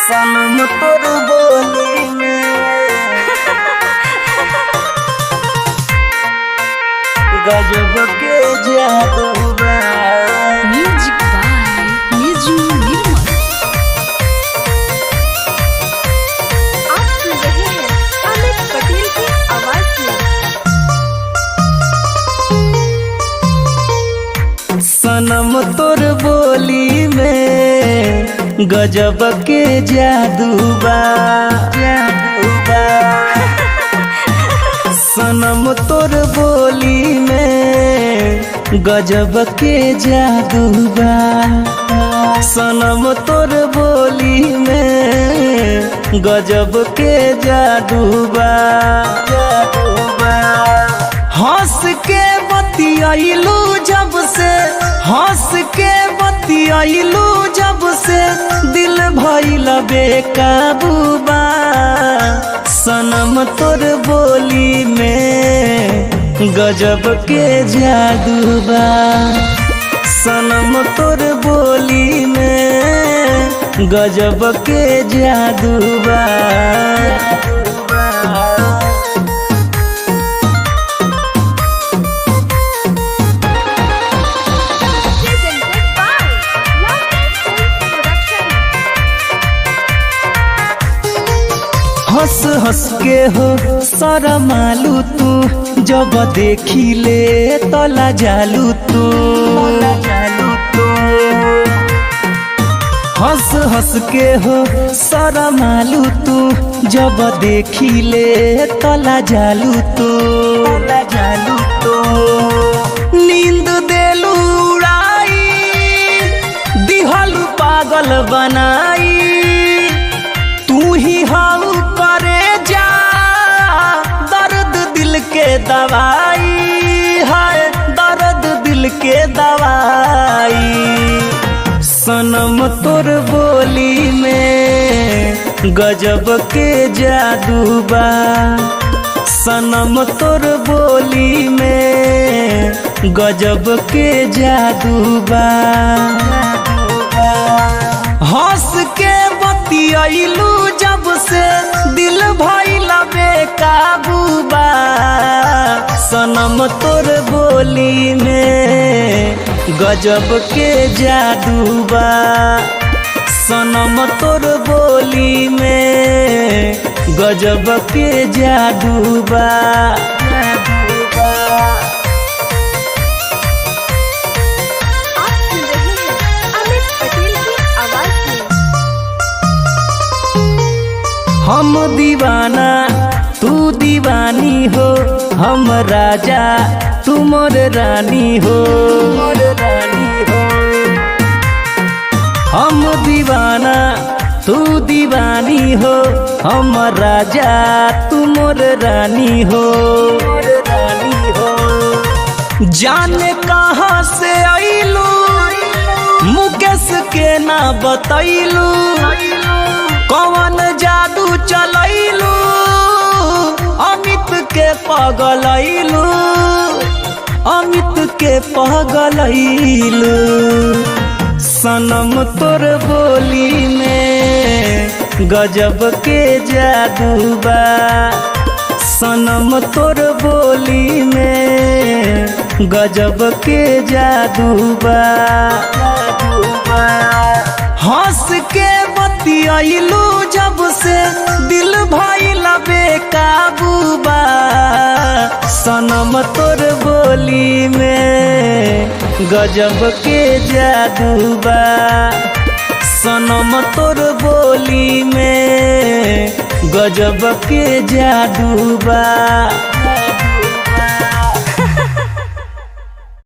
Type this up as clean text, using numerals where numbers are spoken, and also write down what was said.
सनम तोर बोली में गजब के जादू बा। म्यूजिक बाय निजू निर्मल। आप सुन रहे हैं अमित पटेल की आवाज में। सनम तोर बोली में गजब के जादू बा, जादू बा। सनम तोर बोली में गजब के जादू बा। सनम तोर बोली में गजब के जादू बा, जादू बा। हंस के बतियाइलू जब से, हंस के बतियाइलू जब से दिल भइल बेकाबू बा। सनम तोर बोली में गजब के जादू बा। सनम तोर बोली में गजब के जादू बा। हंस हंस के हो शरमालू तू, जब देखी ले तला जालू तू, जालू तू। हंस हंस के हो शरमालू तू, जब देखी ले तला जालू तू, जालू तू। नींद देलू उड़ाई, दिहलू पागल बनाई। तू ही हाउ करे जा दर्द दिल के दवाई है, दर्द दिल के दवाई। सनम तोर बोली में गजब के जादू बा। सनम तोर बोली में गजब के जादू बा। हंस के बतियाइलू जब से दिल भइल बेकाबू बा। सनम तोर बोली में गजब के जादू बा। सनम तोर बोली में गजब के जादू बा, जादू बा। आप सुन रहे हैं अमित पटेल की आवाज में। हम दीवाना तू दीवानी हो, हम राजा तू मोर रानी हो, मोर रानी हो। हम दीवाना तू दीवानी हो, हम राजा तू मोर रानी हो, मोर रानी हो। जाने कहाँ से आइलू, मुकेश के ना बतैलू। कौन जादू चलैलू, अमित के पगलैलू, अमित के पगलैलू। सनम तोर बोली में गजब के जादू बा। सनम तोर बोली में गजब के जादू बा, जादू बा। हंस के बतियाइलू जब से दिल भइल बेकाबू बा। सनम तोर बोली में गजब के जादू बा। सनम तोर बोली में गजब के जादू बा।